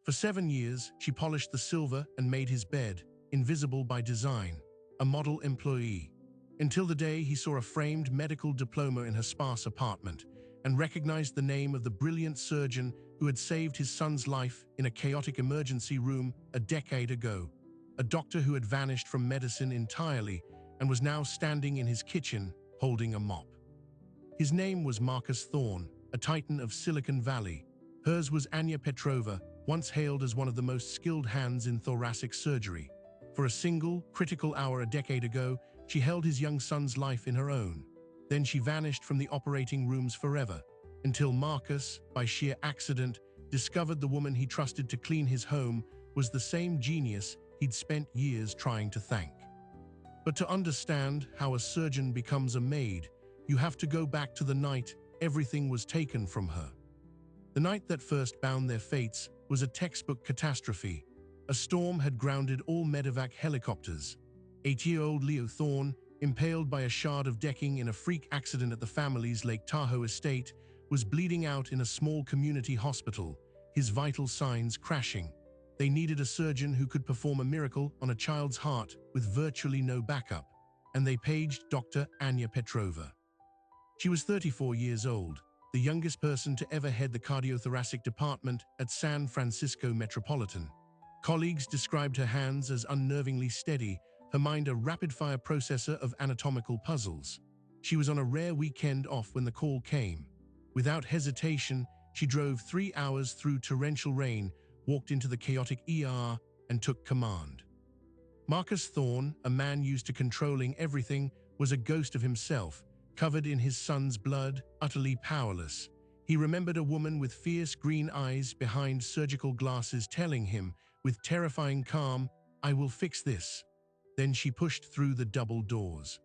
For 7 years, she polished the silver and made his bed, invisible by design, a model employee. Until the day he saw a framed medical diploma in her sparse apartment and recognized the name of the brilliant surgeon who had saved his son's life in a chaotic emergency room a decade ago. A doctor who had vanished from medicine entirely and was now standing in his kitchen holding a mop. His name was Marcus Thorne, a titan of Silicon Valley. Hers was Anya Petrova, once hailed as one of the most skilled hands in thoracic surgery. For a single, critical hour a decade ago, she held his young son's life in her own. Then she vanished from the operating rooms forever, until Marcus, by sheer accident, discovered the woman he trusted to clean his home was the same genius he'd spent years trying to thank. But to understand how a surgeon becomes a maid, you have to go back to the night everything was taken from her. The night that first bound their fates was a textbook catastrophe. A storm had grounded all medevac helicopters. 8-year-old Leo Thorne, impaled by a shard of decking in a freak accident at the family's Lake Tahoe estate, was bleeding out in a small community hospital, his vital signs crashing. They needed a surgeon who could perform a miracle on a child's heart with virtually no backup, and they paged Dr. Anya Petrova. She was 34 years old, the youngest person to ever head the cardiothoracic department at San Francisco Metropolitan. Colleagues described her hands as unnervingly steady, her mind a rapid-fire processor of anatomical puzzles. She was on a rare weekend off when the call came. Without hesitation, she drove 3 hours through torrential rain, walked into the chaotic ER, and took command. Marcus Thorne, a man used to controlling everything, was a ghost of himself, covered in his son's blood, utterly powerless. He remembered a woman with fierce green eyes behind surgical glasses telling him, with terrifying calm, "I will fix this." Then she pushed through the double doors.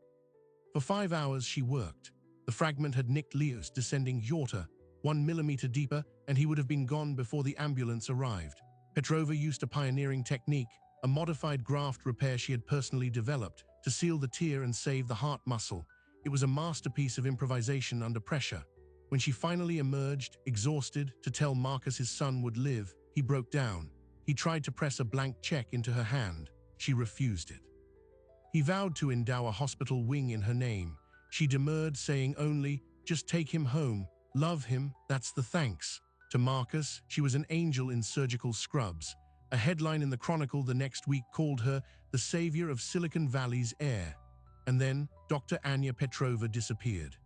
For 5 hours she worked. The fragment had nicked Leo's descending aorta 1 millimeter deeper, and he would have been gone before the ambulance arrived. Petrova used a pioneering technique, a modified graft repair she had personally developed, to seal the tear and save the heart muscle. It was a masterpiece of improvisation under pressure. When she finally emerged, exhausted, to tell Marcus his son would live, he broke down. He tried to press a blank check into her hand. She refused it. He vowed to endow a hospital wing in her name. She demurred, saying only, "Just take him home. Love him, that's the thanks." To Marcus, she was an angel in surgical scrubs. A headline in the Chronicle the next week called her the savior of Silicon Valley's heir. And then, Dr. Anya Petrova disappeared.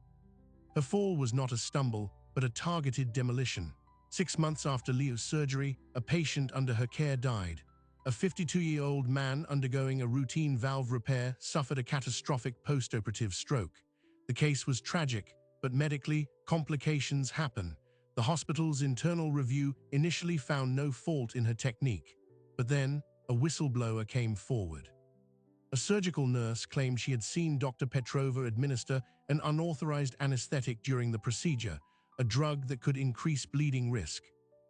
Her fall was not a stumble, but a targeted demolition. 6 months after Leo's surgery, a patient under her care died. A 52-year-old man undergoing a routine valve repair suffered a catastrophic post-operative stroke. The case was tragic, but medically, complications happen. The hospital's internal review initially found no fault in her technique, but then a whistleblower came forward. A surgical nurse claimed she had seen Dr. Petrova administer an unauthorized anesthetic during the procedure, a drug that could increase bleeding risk.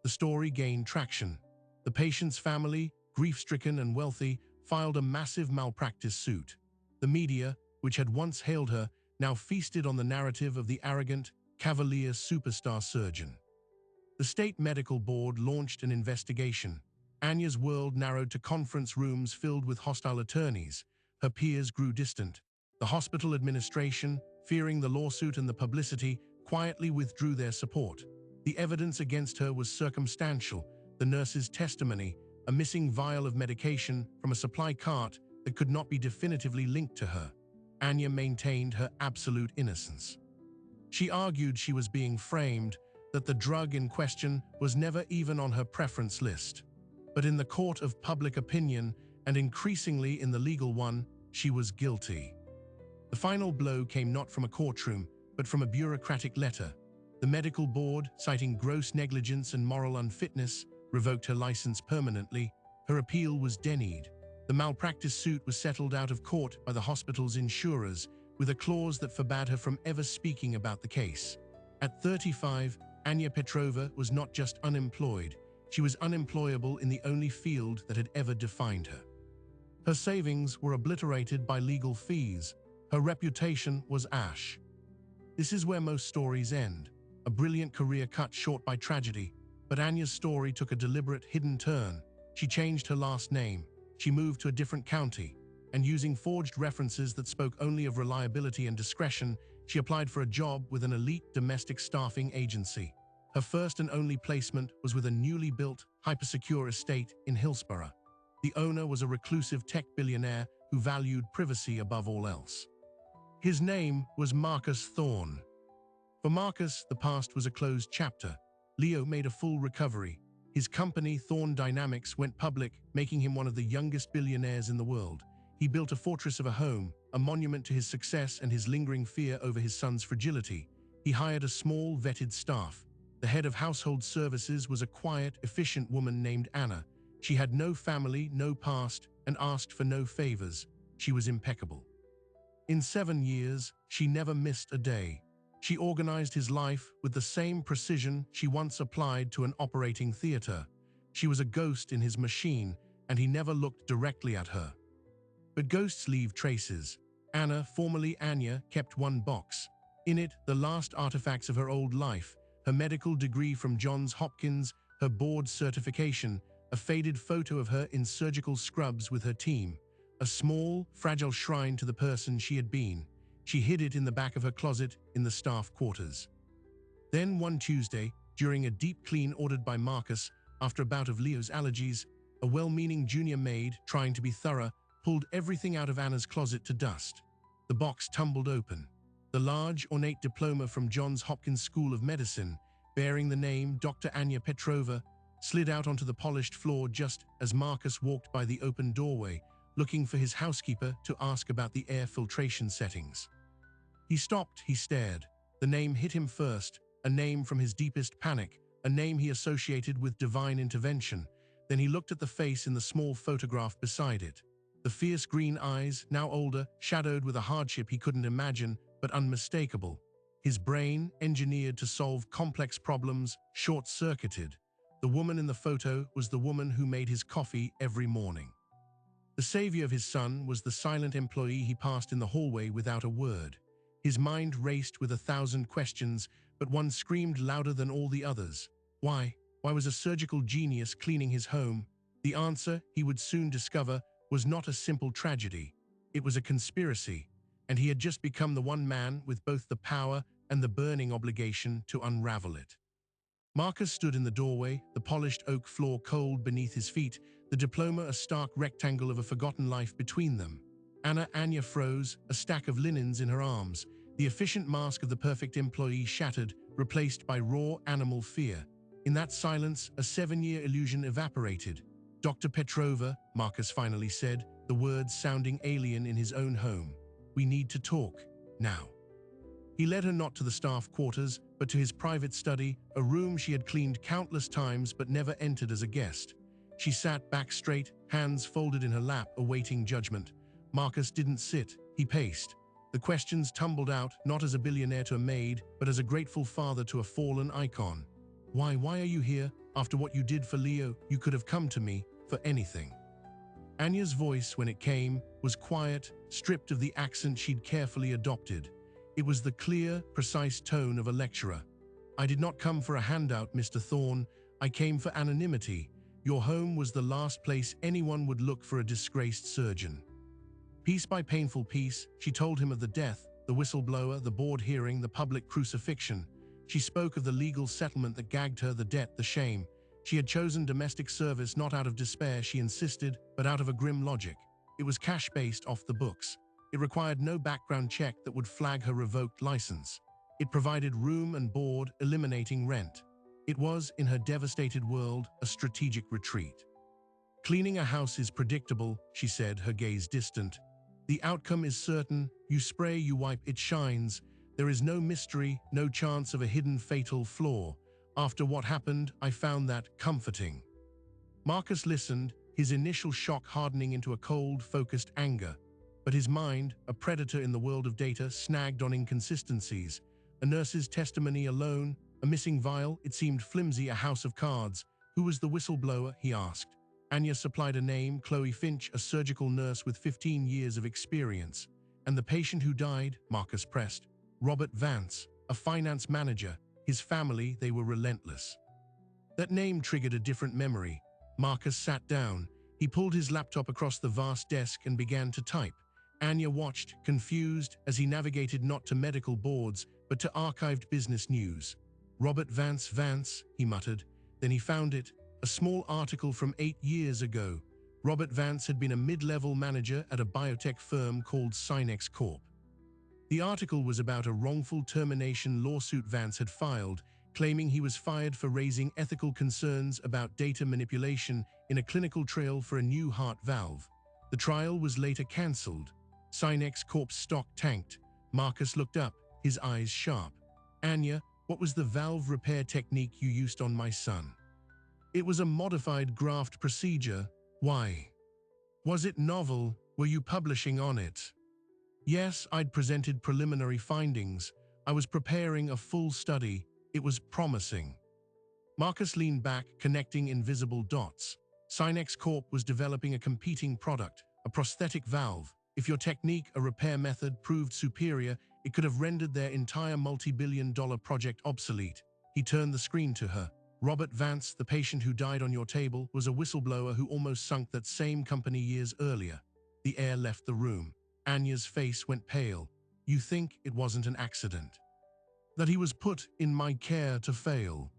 The story gained traction. The patient's family, grief-stricken and wealthy, filed a massive malpractice suit. The media, which had once hailed her, now feasted on the narrative of the arrogant, cavalier superstar surgeon. The state medical board launched an investigation. Anya's world narrowed to conference rooms filled with hostile attorneys. Her peers grew distant. The hospital administration, fearing the lawsuit and the publicity, quietly withdrew their support. The evidence against her was circumstantial. The nurse's testimony, a missing vial of medication from a supply cart that could not be definitively linked to her. Anya maintained her absolute innocence. She argued she was being framed, that the drug in question was never even on her preference list. But in the court of public opinion, and increasingly in the legal one, she was guilty. The final blow came not from a courtroom, but from a bureaucratic letter. The medical board, citing gross negligence and moral unfitness, revoked her license permanently. Her appeal was denied. The malpractice suit was settled out of court by the hospital's insurers, with a clause that forbade her from ever speaking about the case. At 35, Anya Petrova was not just unemployed, she was unemployable in the only field that had ever defined her. Her savings were obliterated by legal fees. Her reputation was ash. This is where most stories end. A brilliant career cut short by tragedy. But Anya's story took a deliberate, hidden turn. She changed her last name. She moved to a different county. And using forged references that spoke only of reliability and discretion, she applied for a job with an elite domestic staffing agency. Her first and only placement was with a newly built, hypersecure estate in Hillsborough. The owner was a reclusive tech billionaire who valued privacy above all else. His name was Marcus Thorne. For Marcus, the past was a closed chapter. Leo made a full recovery. His company, Thorne Dynamics, went public, making him one of the youngest billionaires in the world. He built a fortress of a home, a monument to his success and his lingering fear over his son's fragility. He hired a small, vetted staff. The head of household services was a quiet, efficient woman named Anna. She had no family, no past, and asked for no favors. She was impeccable. In 7 years, she never missed a day. She organized his life with the same precision she once applied to an operating theater. She was a ghost in his machine, and he never looked directly at her. But ghosts leave traces. Anna, formerly Anya, kept one box. In it, the last artifacts of her old life, her medical degree from Johns Hopkins, her board certification, a faded photo of her in surgical scrubs with her team, a small, fragile shrine to the person she had been. She hid it in the back of her closet in the staff quarters. Then one Tuesday, during a deep clean ordered by Marcus after a bout of Leo's allergies, a well-meaning junior maid, trying to be thorough, pulled everything out of Anna's closet to dust. The box tumbled open. The large, ornate diploma from Johns Hopkins School of Medicine, bearing the name Dr. Anya Petrova, slid out onto the polished floor just as Marcus walked by the open doorway, looking for his housekeeper to ask about the air filtration settings. He stopped, he stared. The name hit him first, a name from his deepest panic, a name he associated with divine intervention. Then he looked at the face in the small photograph beside it. The fierce green eyes, now older, shadowed with a hardship he couldn't imagine, but unmistakable. His brain, engineered to solve complex problems, short-circuited. The woman in the photo was the woman who made his coffee every morning. The savior of his son was the silent employee he passed in the hallway without a word. His mind raced with 1,000 questions, but one screamed louder than all the others. Why? Why was a surgical genius cleaning his home? The answer, he would soon discover, was not a simple tragedy. It was a conspiracy, and he had just become the one man with both the power and the burning obligation to unravel it. Marcus stood in the doorway, the polished oak floor cold beneath his feet, the diploma a stark rectangle of a forgotten life between them. Anya froze, a stack of linens in her arms, the efficient mask of the perfect employee shattered, replaced by raw animal fear. In that silence, a 7-year illusion evaporated. Dr. Petrova, Marcus finally said, the words sounding alien in his own home. We need to talk, now. He led her not to the staff quarters, but to his private study, a room she had cleaned countless times but never entered as a guest. She sat back straight, hands folded in her lap, awaiting judgment. Marcus didn't sit, he paced. The questions tumbled out, not as a billionaire to a maid, but as a grateful father to a fallen icon. Why are you here? After what you did for Leo, you could have come to me for anything. Anya's voice, when it came, was quiet, stripped of the accent she'd carefully adopted. It was the clear, precise tone of a lecturer. I did not come for a handout, Mr. Thorne. I came for anonymity. Your home was the last place anyone would look for a disgraced surgeon. Piece by painful piece, she told him of the death, the whistleblower, the board hearing, the public crucifixion. She spoke of the legal settlement that gagged her, the debt, the shame. She had chosen domestic service not out of despair, she insisted, but out of a grim logic. It was cash-based, off the books. It required no background check that would flag her revoked license. It provided room and board, eliminating rent. It was, in her devastated world, a strategic retreat. Cleaning a house is predictable, she said, her gaze distant. The outcome is certain. You spray, you wipe, it shines. There is no mystery, no chance of a hidden fatal flaw. After what happened, I found that comforting. Marcus listened, his initial shock hardening into a cold, focused anger. But his mind, a predator in the world of data, snagged on inconsistencies. A nurse's testimony alone, a missing vial, it seemed flimsy, a house of cards. Who was the whistleblower, he asked. Anya supplied a name, Chloe Finch, a surgical nurse with 15 years of experience. And the patient who died, Marcus pressed. Robert Vance, a finance manager. His family, they were relentless. That name triggered a different memory. Marcus sat down. He pulled his laptop across the vast desk and began to type. Anya watched, confused, as he navigated not to medical boards, but to archived business news. Robert Vance, he muttered. Then he found it, a small article from 8 years ago. Robert Vance had been a mid-level manager at a biotech firm called Synex Corp. The article was about a wrongful termination lawsuit Vance had filed, claiming he was fired for raising ethical concerns about data manipulation in a clinical trial for a new heart valve. The trial was later cancelled. Synex Corp's stock tanked. Marcus looked up, his eyes sharp. Anya, what was the valve repair technique you used on my son? It was a modified graft procedure. Why? Was it novel? Were you publishing on it? Yes, I'd presented preliminary findings. I was preparing a full study. It was promising. Marcus leaned back, connecting invisible dots. Synex Corp was developing a competing product, a prosthetic valve. If your technique, a repair method, proved superior, it could have rendered their entire multi-billion-dollar project obsolete. He turned the screen to her. Robert Vance, the patient who died on your table, was a whistleblower who almost sunk that same company years earlier. The air left the room. Anya's face went pale. You think it wasn't an accident? That he was put in my care to fail?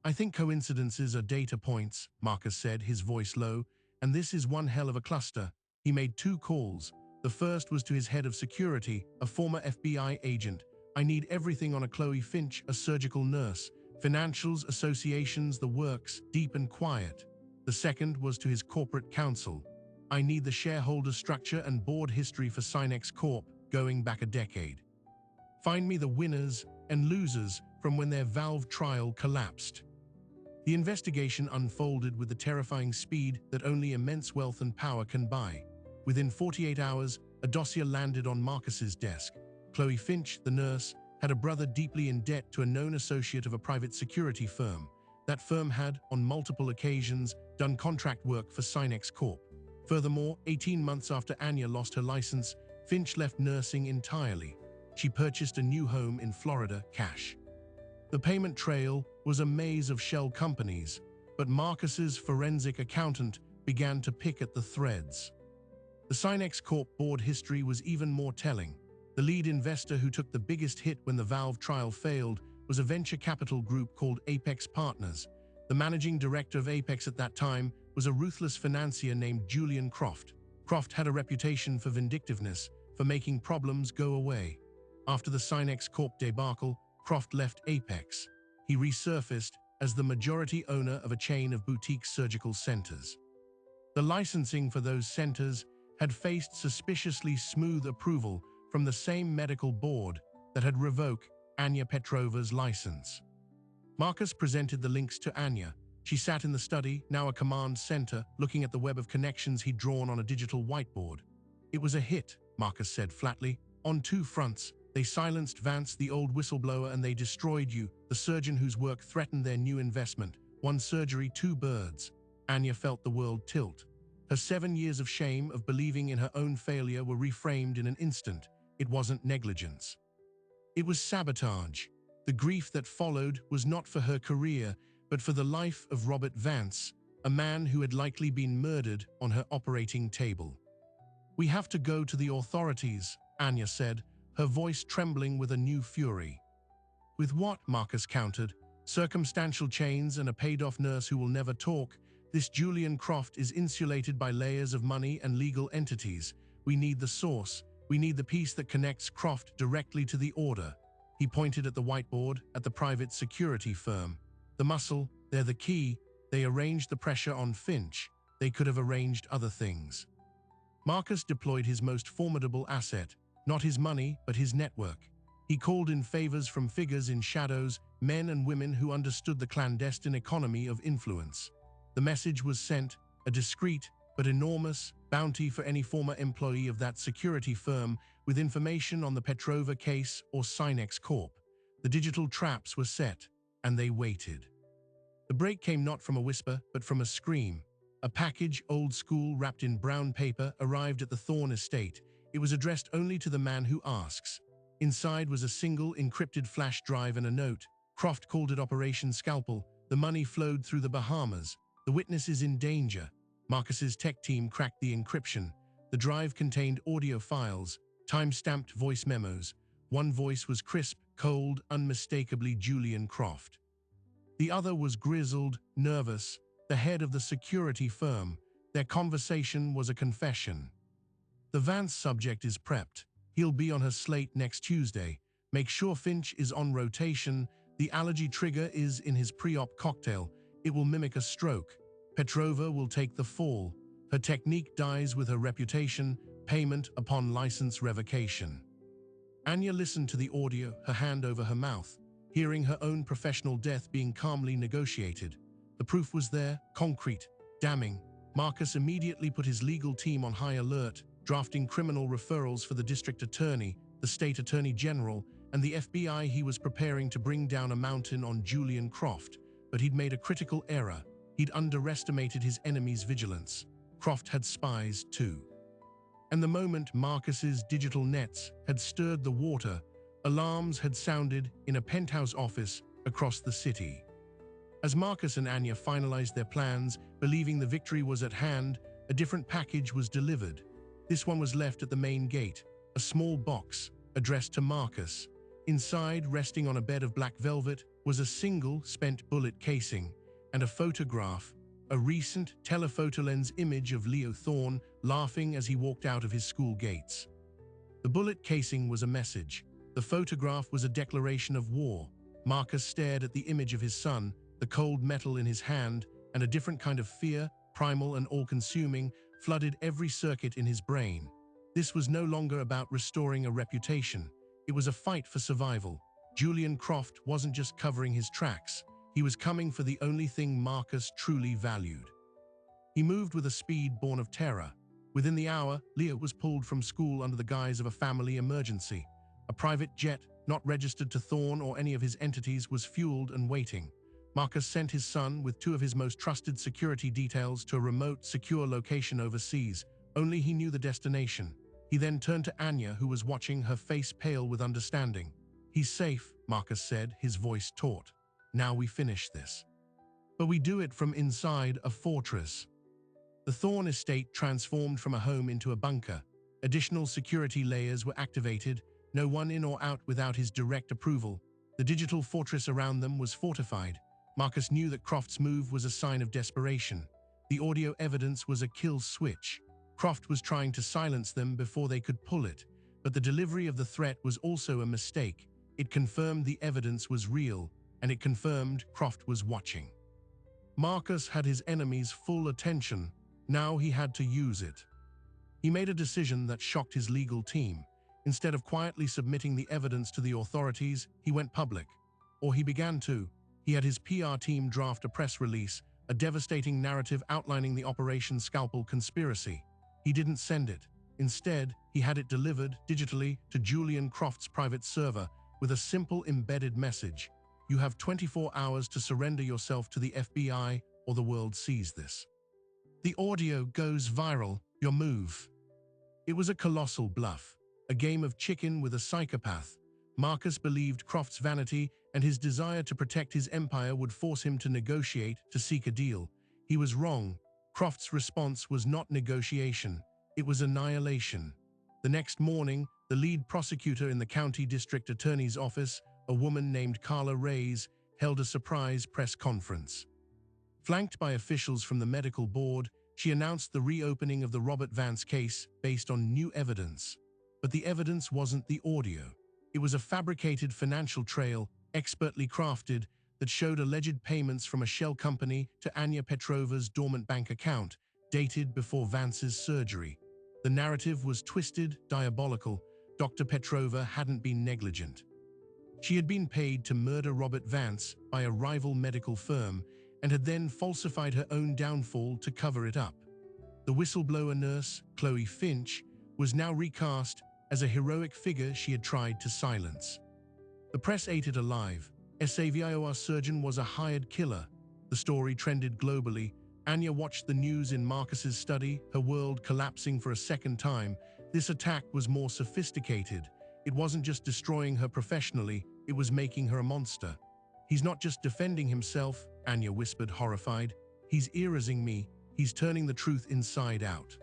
I think coincidences are data points, Marcus said, his voice low, and this is one hell of a cluster. He made 2 calls. The first was to his head of security, a former FBI agent. I need everything on a Chloe Finch, a surgical nurse. Financials, associations, the works, deep and quiet. The second was to his corporate counsel. I need the shareholder structure and board history for Synex Corp, going back a decade. Find me the winners and losers from when their valve trial collapsed. The investigation unfolded with the terrifying speed that only immense wealth and power can buy. Within 48 hours, a dossier landed on Marcus's desk. Chloe Finch, the nurse, had a brother deeply in debt to a known associate of a private security firm. That firm had, on multiple occasions, done contract work for Synex Corp. Furthermore, 18 months after Anya lost her license, Finch left nursing entirely. She purchased a new home in Florida, cash. The payment trail was a maze of shell companies, but Marcus's forensic accountant began to pick at the threads. The Synex Corp board history was even more telling. The lead investor who took the biggest hit when the valve trial failed was a venture capital group called Apex Partners. The managing director of Apex at that time was a ruthless financier named Julian Croft. Croft had a reputation for vindictiveness, for making problems go away. After the Synex Corp debacle, Croft left Apex. He resurfaced as the majority owner of a chain of boutique surgical centers. The licensing for those centers had faced suspiciously smooth approval from the same medical board that had revoked Anya Petrova's license. Marcus presented the links to Anya. She sat in the study, now a command center, looking at the web of connections he'd drawn on a digital whiteboard. It was a hit, Marcus said flatly, on 2 fronts. They silenced Vance, the old whistleblower, and they destroyed you, the surgeon whose work threatened their new investment. 1 surgery, 2 birds. Anya felt the world tilt. Her 7 years of shame, of believing in her own failure, were reframed in an instant. It wasn't negligence. It was sabotage. The grief that followed was not for her career, but for the life of Robert Vance, a man who had likely been murdered on her operating table. We have to go to the authorities, Anya said, her voice trembling with a new fury. With what? Marcus countered. Circumstantial chains and a paid-off nurse who will never talk. This Julian Croft is insulated by layers of money and legal entities. We need the source. We need the piece that connects Croft directly to the order. He pointed at the whiteboard, at the private security firm. The muscle, they're the key. They arranged the pressure on Finch. They could have arranged other things. Marcus deployed his most formidable asset, not his money, but his network. He called in favors from figures in shadows, men and women who understood the clandestine economy of influence. The message was sent, a discreet but enormous bounty for any former employee of that security firm with information on the Petrova case or Synex Corp. The digital traps were set, and they waited. The break came not from a whisper, but from a scream. A package, old school, wrapped in brown paper, arrived at the Thorne estate. It was addressed only to the man who asks. Inside was a single encrypted flash drive and a note. Croft called it Operation Scalpel. The money flowed through the Bahamas. The witness is in danger. Marcus's tech team cracked the encryption. The drive contained audio files, time-stamped voice memos. One voice was crisp, cold, unmistakably Julian Croft. The other was grizzled, nervous, the head of the security firm. Their conversation was a confession. The Vance subject is prepped. He'll be on her slate next Tuesday. Make sure Finch is on rotation. The allergy trigger is in his pre-op cocktail. It will mimic a stroke. Petrova will take the fall. Her technique dies with her reputation, payment upon license revocation. Anya listened to the audio, her hand over her mouth, hearing her own professional death being calmly negotiated. The proof was there, concrete, damning. Marcus immediately put his legal team on high alert, drafting criminal referrals for the district attorney, the state attorney general, and the FBI. He was preparing to bring down a mountain on Julian Croft, but he'd made a critical error. He'd underestimated his enemy's vigilance. Croft had spies too. And the moment Marcus's digital nets had stirred the water, alarms had sounded in a penthouse office across the city. As Marcus and Anya finalized their plans, believing the victory was at hand, a different package was delivered. This one was left at the main gate, a small box addressed to Marcus. Inside, resting on a bed of black velvet, was a single spent bullet casing and a photograph, a recent telephoto lens image of Leo Thorne laughing as he walked out of his school gates. The bullet casing was a message. The photograph was a declaration of war. Marcus stared at the image of his son, the cold metal in his hand, and a different kind of fear, primal and all-consuming, flooded every circuit in his brain. This was no longer about restoring a reputation. It was a fight for survival. Julian Croft wasn't just covering his tracks. He was coming for the only thing Marcus truly valued. He moved with a speed born of terror. Within the hour, Leo was pulled from school under the guise of a family emergency. A private jet, not registered to Thorne or any of his entities, was fueled and waiting. Marcus sent his son with 2 of his most trusted security details to a remote, secure location overseas. Only he knew the destination. He then turned to Anya, who was watching, her face pale with understanding. "He's safe," Marcus said, his voice taut. "Now we finish this. But we do it from inside a fortress." The Thorne estate transformed from a home into a bunker. Additional security layers were activated, no one in or out without his direct approval. The digital fortress around them was fortified. Marcus knew that Croft's move was a sign of desperation. The audio evidence was a kill switch. Croft was trying to silence them before they could pull it, but the delivery of the threat was also a mistake. It confirmed the evidence was real, and it confirmed Croft was watching. Marcus had his enemy's full attention. Now he had to use it. He made a decision that shocked his legal team. Instead of quietly submitting the evidence to the authorities, he went public. Or he began to. He had his PR team draft a press release, a devastating narrative outlining the Operation Scalpel conspiracy. He didn't send it. Instead, he had it delivered digitally to Julian Croft's private server with a simple embedded message. "You have 24 hours to surrender yourself to the FBI or the world sees this." The audio goes viral. Your move. It was a colossal bluff, a game of chicken with a psychopath. Marcus believed Croft's vanity and his desire to protect his empire would force him to negotiate, to seek a deal. He was wrong. Croft's response was not negotiation. It was annihilation. The next morning, the lead prosecutor in the county district attorney's office, a woman named Carla Reyes, held a surprise press conference. Flanked by officials from the medical board, she announced the reopening of the Robert Vance case based on new evidence. But the evidence wasn't the audio. It was a fabricated financial trail, expertly crafted, that showed alleged payments from a shell company to Anya Petrova's dormant bank account, dated before Vance's surgery. The narrative was twisted, diabolical. Dr. Petrova hadn't been negligent. She had been paid to murder Robert Vance by a rival medical firm and had then falsified her own downfall to cover it up. The whistleblower nurse, Chloe Finch, was now recast as a heroic figure she had tried to silence. The press ate it alive. SAVIOR surgeon was a hired killer. The story trended globally. Anya watched the news in Marcus's study, her world collapsing for a second time. This attack was more sophisticated. It wasn't just destroying her professionally, it was making her a monster. "He's not just defending himself," Anya whispered, horrified. He's erasing me. He's turning the truth inside out.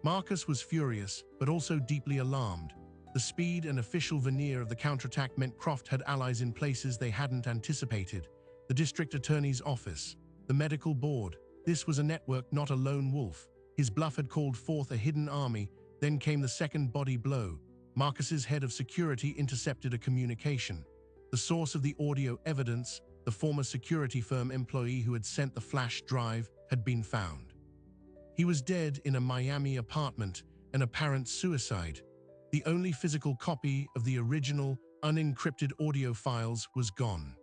Marcus was furious, but also deeply alarmed. The speed and official veneer of the counterattack meant Croft had allies in places they hadn't anticipated. The district attorney's office, the medical board. This was a network, not a lone wolf. His bluff had called forth a hidden army. Then came the second body blow. Marcus's head of security intercepted a communication. The source of the audio evidence, the former security firm employee who had sent the flash drive, had been found. He was dead in a Miami apartment, an apparent suicide. The only physical copy of the original, unencrypted audio files was gone.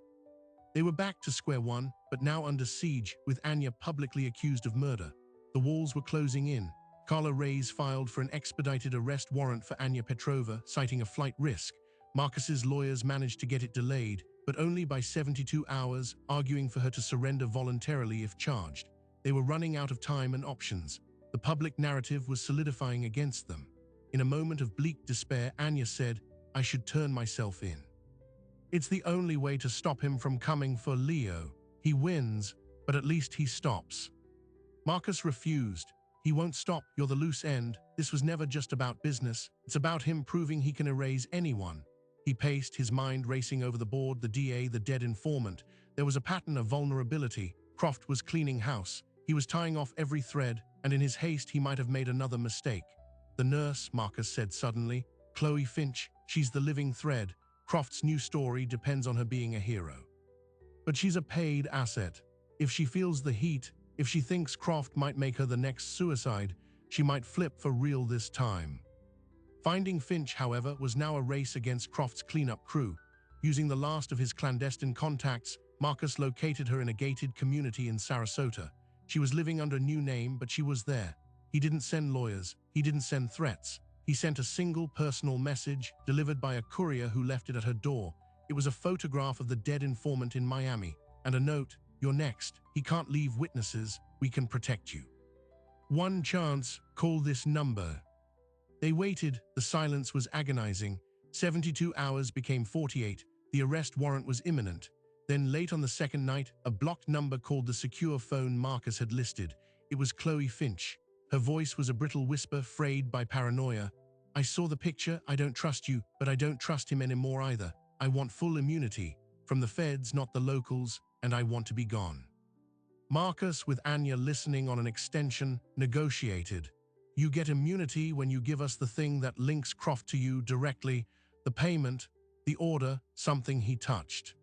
They were back to square one, but now under siege, with Anya publicly accused of murder. The walls were closing in. Carla Reyes filed for an expedited arrest warrant for Anya Petrova, citing a flight risk. Marcus's lawyers managed to get it delayed, but only by 72 hours, arguing for her to surrender voluntarily if charged. They were running out of time and options. The public narrative was solidifying against them. In a moment of bleak despair, Anya said, "I should turn myself in. It's the only way to stop him from coming for Leo. He wins, but at least he stops." Marcus refused. "He won't stop. You're the loose end. This was never just about business. It's about him proving he can erase anyone." He paced, his mind racing over the board, the DA, the dead informant. There was a pattern of vulnerability. Croft was cleaning house. He was tying off every thread, and in his haste he might have made another mistake. "The nurse," Marcus said suddenly. "Chloe Finch. She's the living thread. Croft's new story depends on her being a hero. But she's a paid asset. If she feels the heat, if she thinks Croft might make her the next suicide, she might flip for real this time." Finding Finch, however, was now a race against Croft's cleanup crew. Using the last of his clandestine contacts, Marcus located her in a gated community in Sarasota. She was living under a new name, but she was there. He didn't send lawyers. He didn't send threats. He sent a single personal message, delivered by a courier who left it at her door. It was a photograph of the dead informant in Miami, and a note, "You're next. He can't leave witnesses. We can protect you. One chance, call this number." They waited. The silence was agonizing. 72 hours became 48. The arrest warrant was imminent. Then late on the second night, a blocked number called the secure phone Marcus had listed. It was Chloe Finch. Her voice was a brittle whisper frayed by paranoia. "I saw the picture. I don't trust you, but I don't trust him anymore either. I want full immunity. From the feds, not the locals, and I want to be gone." Marcus, with Anya listening on an extension, negotiated. "You get immunity when you give us the thing that links Croft to you directly, the payment, the order, something he touched."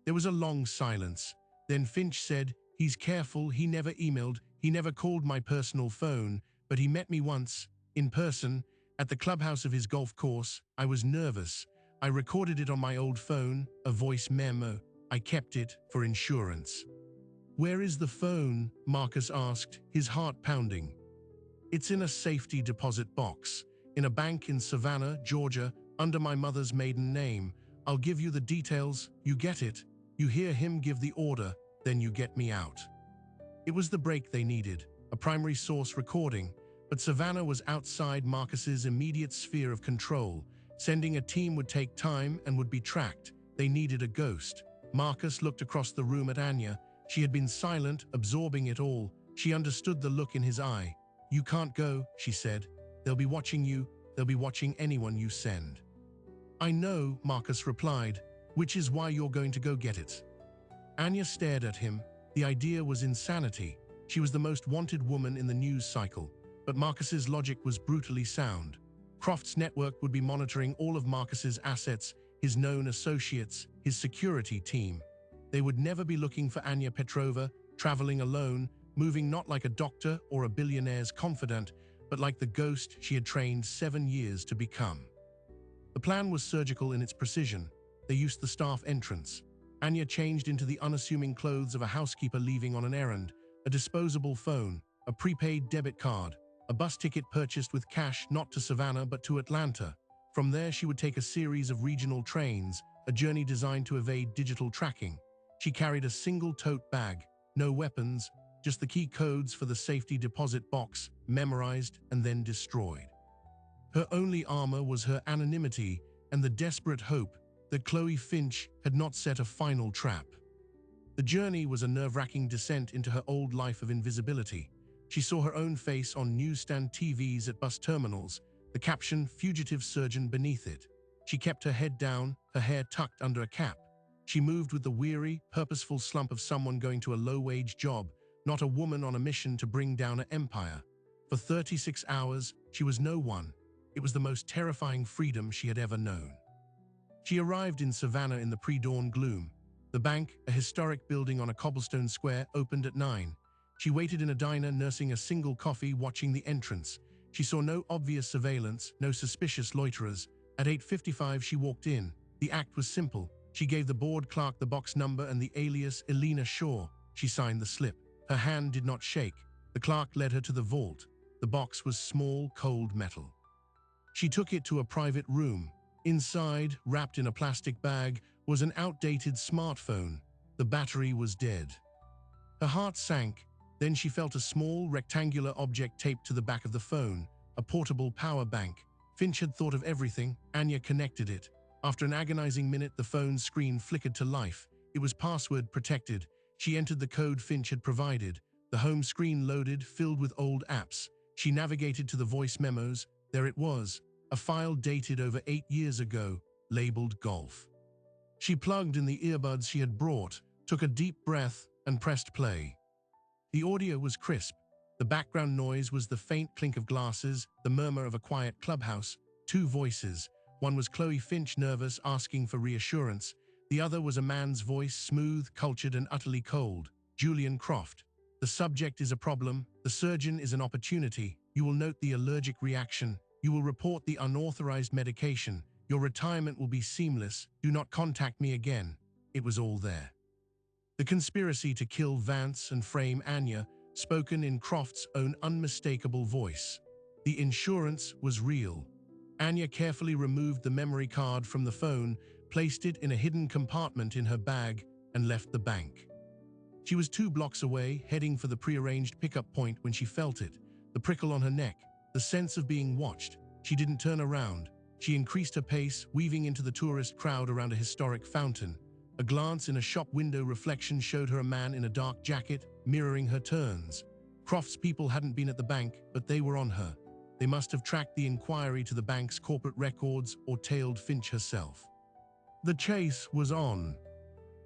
There was a long silence. Then Finch said, "He's careful. He never emailed. He never called my personal phone, but he met me once, in person, at the clubhouse of his golf course. I was nervous. I recorded it on my old phone, a voice memo. I kept it for insurance." "Where is the phone?" Marcus asked, his heart pounding. "It's in a safety deposit box, in a bank in Savannah, Georgia, under my mother's maiden name. I'll give you the details. You get it. You hear him give the order, then you get me out." It was the break they needed, a primary source recording, but Savannah was outside Marcus's immediate sphere of control. Sending a team would take time and would be tracked. They needed a ghost. Marcus looked across the room at Anya. She had been silent, absorbing it all. She understood the look in his eye. "You can't go," she said. "They'll be watching you. They'll be watching anyone you send." "I know," Marcus replied, "which is why you're going to go get it." Anya stared at him. The idea was insanity. She was the most wanted woman in the news cycle, but Marcus's logic was brutally sound. Croft's network would be monitoring all of Marcus's assets, his known associates, his security team. They would never be looking for Anya Petrova, traveling alone, moving not like a doctor or a billionaire's confidant, but like the ghost she had trained 7 years to become. The plan was surgical in its precision. They used the staff entrance. Anya changed into the unassuming clothes of a housekeeper leaving on an errand, a disposable phone, a prepaid debit card, a bus ticket purchased with cash not to Savannah but to Atlanta. From there she would take a series of regional trains, a journey designed to evade digital tracking. She carried a single tote bag, no weapons, just the key codes for the safety deposit box, memorized and then destroyed. Her only armor was her anonymity and the desperate hope that Chloe Finch had not set a final trap. The journey was a nerve-wracking descent into her old life of invisibility. She saw her own face on newsstand TVs at bus terminals, the caption "Fugitive Surgeon" beneath it. She kept her head down, her hair tucked under a cap. She moved with the weary, purposeful slump of someone going to a low-wage job, not a woman on a mission to bring down an empire. For 36 hours, she was no one. It was the most terrifying freedom she had ever known. She arrived in Savannah in the pre-dawn gloom. The bank, a historic building on a cobblestone square, opened at 9. She waited in a diner, nursing a single coffee, watching the entrance. She saw no obvious surveillance, no suspicious loiterers. At 8:55, she walked in. The act was simple. She gave the board clerk the box number and the alias Elena Shaw. She signed the slip. Her hand did not shake. The clerk led her to the vault. The box was small, cold metal. She took it to a private room. Inside, wrapped in a plastic bag, was an outdated smartphone. The battery was dead. Her heart sank. Then she felt a small, rectangular object taped to the back of the phone, a portable power bank. Finch had thought of everything. Anya connected it. After an agonizing minute, the phone's screen flickered to life. It was password protected. She entered the code Finch had provided. The home screen loaded, filled with old apps. She navigated to the voice memos. There it was, a file dated over 8 years ago, labeled Golf. She plugged in the earbuds she had brought, took a deep breath, and pressed play. The audio was crisp. The background noise was the faint clink of glasses, the murmur of a quiet clubhouse. 2 voices. One was Chloe Finch, nervous, asking for reassurance. The other was a man's voice, smooth, cultured, and utterly cold. Julian Croft. The subject is a problem. The surgeon is an opportunity. You will note the allergic reaction. You will report the unauthorized medication. Your retirement will be seamless. Do not contact me again. It was all there. The conspiracy to kill Vance and frame Anya, spoken in Croft's own unmistakable voice. The insurance was real. Anya carefully removed the memory card from the phone, placed it in a hidden compartment in her bag, and left the bank. She was 2 blocks away, heading for the prearranged pickup point when she felt it, the prickle on her neck, the sense of being watched. She didn't turn around. She increased her pace, weaving into the tourist crowd around a historic fountain. A glance in a shop window reflection showed her a man in a dark jacket, mirroring her turns. Croft's people hadn't been at the bank, but they were on her. They must have tracked the inquiry to the bank's corporate records or tailed Finch herself. The chase was on.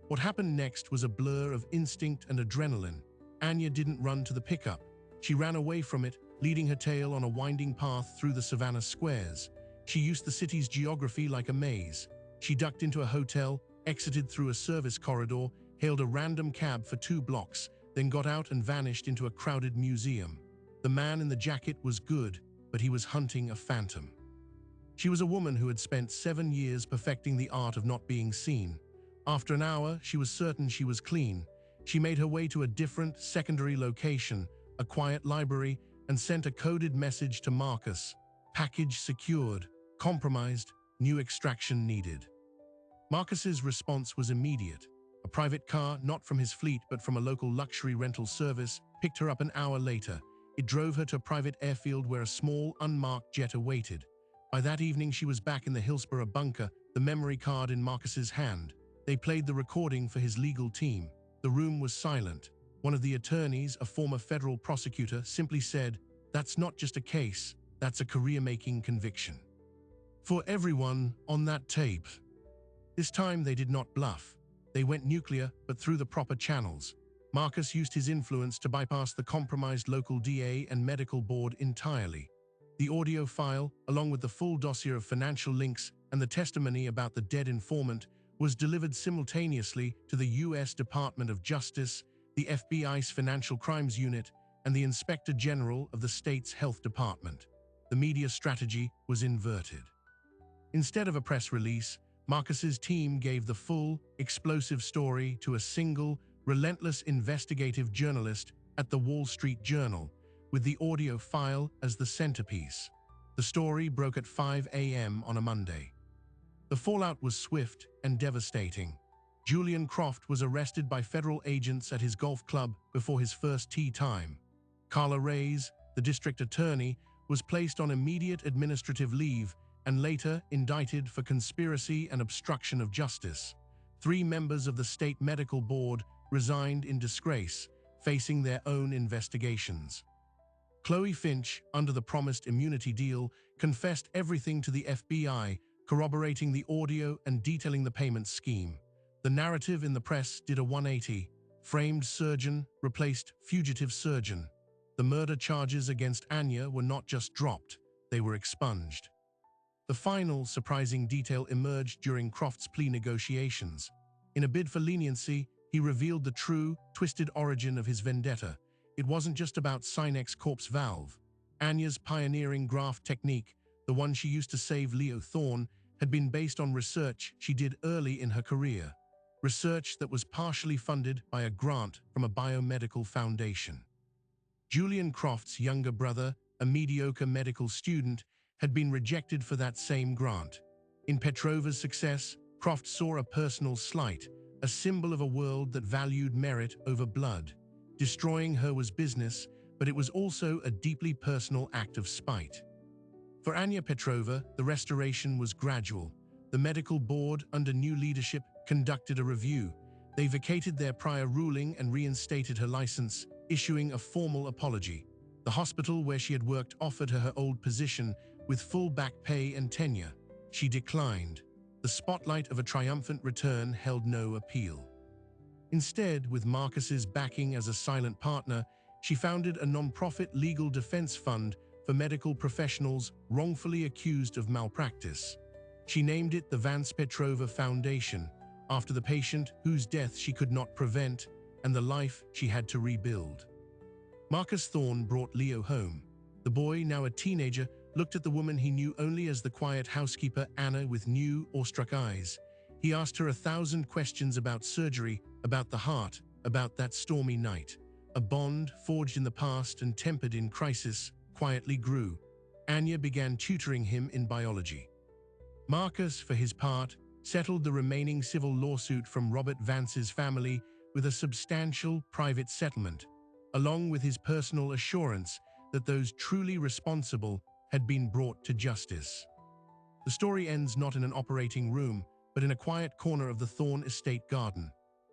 What happened next was a blur of instinct and adrenaline. Anya didn't run to the pickup. She ran away from it, leading her tail on a winding path through the Savannah squares. She used the city's geography like a maze. She ducked into a hotel, exited through a service corridor, hailed a random cab for 2 blocks, then got out and vanished into a crowded museum. The man in the jacket was good, but he was hunting a phantom. She was a woman who had spent 7 years perfecting the art of not being seen. After an hour, she was certain she was clean. She made her way to a different, secondary location, a quiet library, and sent a coded message to Marcus. Package secured. Compromised. New extraction needed. Marcus's response was immediate. A private car, not from his fleet but from a local luxury rental service, picked her up an hour later. It drove her to a private airfield where a small, unmarked jet awaited. By that evening, she was back in the Hillsborough bunker, the memory card in Marcus's hand. They played the recording for his legal team. The room was silent. One of the attorneys, a former federal prosecutor, simply said, "That's not just a case, that's a career-making conviction." For everyone on that tape. This time they did not bluff. They went nuclear, but through the proper channels. Marcus used his influence to bypass the compromised local DA and medical board entirely. The audio file, along with the full dossier of financial links and the testimony about the dead informant, was delivered simultaneously to the U.S. Department of Justice, the FBI's Financial Crimes Unit, and the Inspector General of the state's Health Department. The media strategy was inverted. Instead of a press release, Marcus's team gave the full, explosive story to a single, relentless investigative journalist at the Wall Street Journal, with the audio file as the centerpiece. The story broke at 5 a.m. on a Monday. The fallout was swift and devastating. Julian Croft was arrested by federal agents at his golf club before his first tee time. Carla Reyes, the district attorney, was placed on immediate administrative leave and later indicted for conspiracy and obstruction of justice. 3 members of the state medical board, resigned in disgrace, facing their own investigations. Chloe Finch, under the promised immunity deal, confessed everything to the FBI, corroborating the audio and detailing the payment scheme. The narrative in the press did a 180. Framed surgeon replaced fugitive surgeon. The murder charges against Anya were not just dropped, they were expunged. The final, surprising detail emerged during Croft's plea negotiations. In a bid for leniency, he revealed the true, twisted origin of his vendetta. It wasn't just about Sinex Corp's valve. Anya's pioneering graft technique, the one she used to save Leo Thorne, had been based on research she did early in her career. Research that was partially funded by a grant from a biomedical foundation. Julian Croft's younger brother, a mediocre medical student, had been rejected for that same grant. In Petrova's success, Croft saw a personal slight, a symbol of a world that valued merit over blood. Destroying her was business, but it was also a deeply personal act of spite. For Anya Petrova, the restoration was gradual. The medical board, under new leadership, conducted a review. They vacated their prior ruling and reinstated her license, issuing a formal apology. The hospital where she had worked offered her old position with full back pay and tenure. She declined. The spotlight of a triumphant return held no appeal. Instead, with Marcus's backing as a silent partner, she founded a non-profit legal defense fund for medical professionals wrongfully accused of malpractice. She named it the Vance Petrova Foundation, after the patient whose death she could not prevent and the life she had to rebuild. Marcus Thorne brought Leo home. The boy, now a teenager, looked at the woman he knew only as the quiet housekeeper Anna with new, awestruck eyes. He asked her 1,000 questions about surgery, about the heart, about that stormy night. A bond, forged in the past and tempered in crisis, quietly grew. Anya began tutoring him in biology. Marcus, for his part, settled the remaining civil lawsuit from Robert Vance's family with a substantial private settlement, along with his personal assurance that those truly responsible had been brought to justice. The story ends not in an operating room, but in a quiet corner of the Thorne estate garden.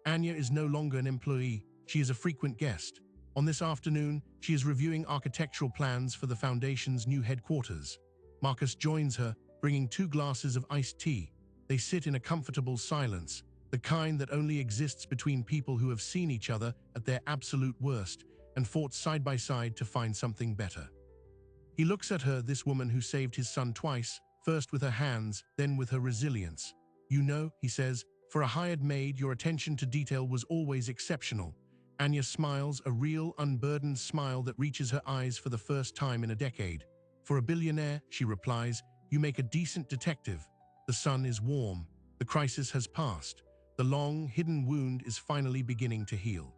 Anya is no longer an employee, she is a frequent guest. On this afternoon, she is reviewing architectural plans for the foundation's new headquarters. Marcus joins her, bringing 2 glasses of iced tea. They sit in a comfortable silence, the kind that only exists between people who have seen each other at their absolute worst and fought side by side to find something better. He looks at her, this woman who saved his son twice, first with her hands, then with her resilience. "You know," he says, "for a hired maid, your attention to detail was always exceptional." Anya smiles, a real, unburdened smile that reaches her eyes for the first time in a decade. "For a billionaire," she replies, "you make a decent detective." The sun is warm. The crisis has passed. The long, hidden wound is finally beginning to heal.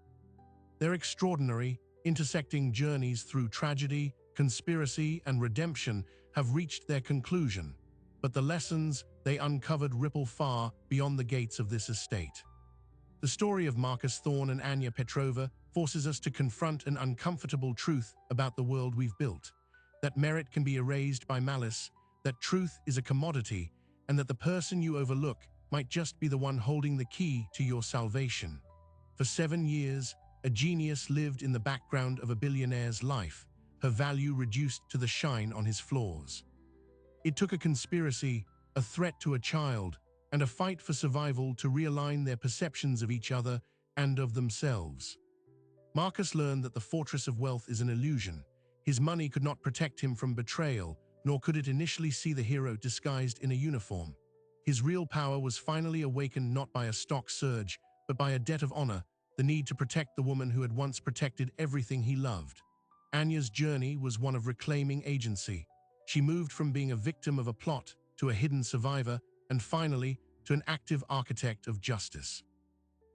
Their extraordinary, intersecting journeys through tragedy, conspiracy, and redemption have reached their conclusion, but the lessons they uncovered ripple far beyond the gates of this estate. The story of Marcus Thorne and Anya Petrova forces us to confront an uncomfortable truth about the world we've built, that merit can be erased by malice, that truth is a commodity, and that the person you overlook might just be the one holding the key to your salvation. For 7 years, a genius lived in the background of a billionaire's life, her value reduced to the shine on his flaws. It took a conspiracy, a threat to a child, and a fight for survival to realign their perceptions of each other and of themselves. Marcus learned that the fortress of wealth is an illusion. His money could not protect him from betrayal, nor could it initially see the hero disguised in a uniform. His real power was finally awakened not by a stock surge, but by a debt of honor, the need to protect the woman who had once protected everything he loved. Anya's journey was one of reclaiming agency. She moved from being a victim of a plot to a hidden survivor, and finally, to an active architect of justice.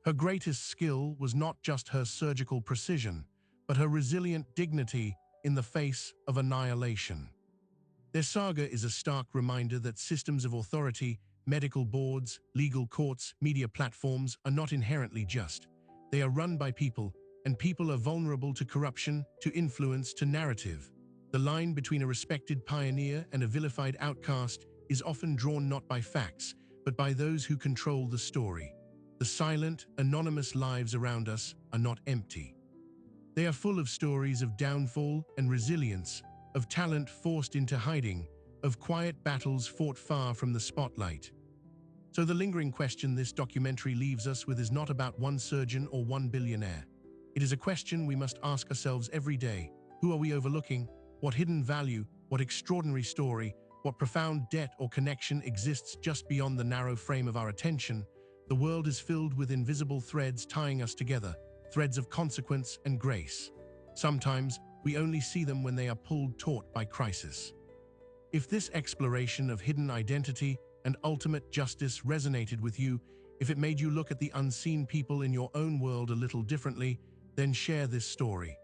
Her greatest skill was not just her surgical precision, but her resilient dignity in the face of annihilation. Their saga is a stark reminder that systems of authority, medical boards, legal courts, media platforms are not inherently just. They are run by people, and people are vulnerable to corruption, to influence, to narrative. The line between a respected pioneer and a vilified outcast is often drawn not by facts, but by those who control the story. The silent, anonymous lives around us are not empty. They are full of stories of downfall and resilience, of talent forced into hiding, of quiet battles fought far from the spotlight. So the lingering question this documentary leaves us with is not about one surgeon or one billionaire. It is a question we must ask ourselves every day. Who are we overlooking? What hidden value, what extraordinary story, what profound debt or connection exists just beyond the narrow frame of our attention? The world is filled with invisible threads tying us together, threads of consequence and grace. Sometimes, we only see them when they are pulled taut by crisis. If this exploration of hidden identity and ultimate justice resonated with you, if it made you look at the unseen people in your own world a little differently, then share this story.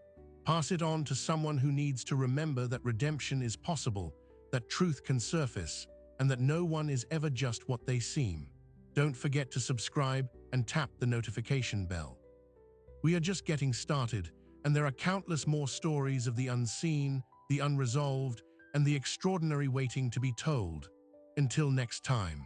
Pass it on to someone who needs to remember that redemption is possible, that truth can surface, and that no one is ever just what they seem. Don't forget to subscribe and tap the notification bell. We are just getting started, and there are countless more stories of the unseen, the unresolved, and the extraordinary waiting to be told. Until next time.